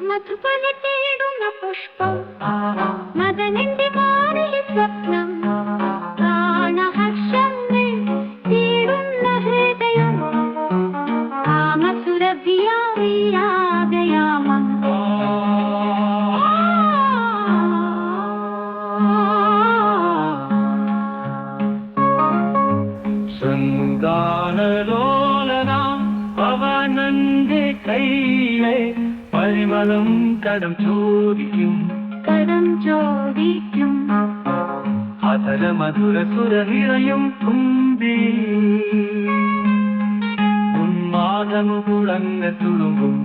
മധുപല തേടുന്ന പുഷ്പം മദനന്റെ മാറിലെ സ്വപ്നം പ്രാണഹർഷങ്ങൾ തേടുന്ന ഹൃദയം കാമസുരഭിയാമം ശൃംഗാരലോലനാം പവനന്റെ കൈയിലെ പരിമളം കടം ചോദിക്കും അധര മധുര സുരഹിറയും തുമ്പി ഉന്മാദമു മുഴങ്ങ തുളുമ്പും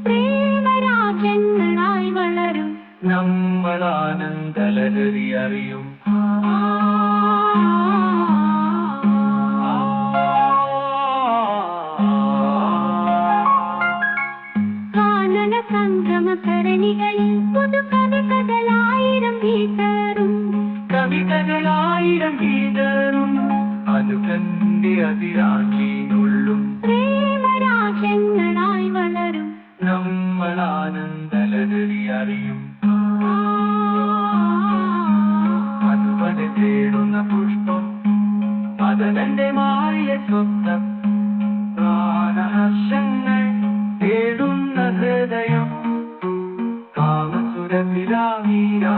പ്രേമരാജങ്ങളായി വളരും നമ്മളാനന്ദലഹരി അറിയും സംഗമകരണികളിൽ പുതുകവിതകളായിരം ഗീതറും അത് കണ്ടി അതിരാക്കിയുള്ളും പ്രേമരാജങ്ങളായി വളരും നമ്മളാനന്ദലഹരി അറിയും അതുപോലെ തേടുന്ന പുഷ്പം മദനന്റെ മാറിയ സ്വപ്നം പ്രാണഹർഷങ്ങൾ തേടുന്ന ഹൃദയം കാമസുരഭിരാമീരാ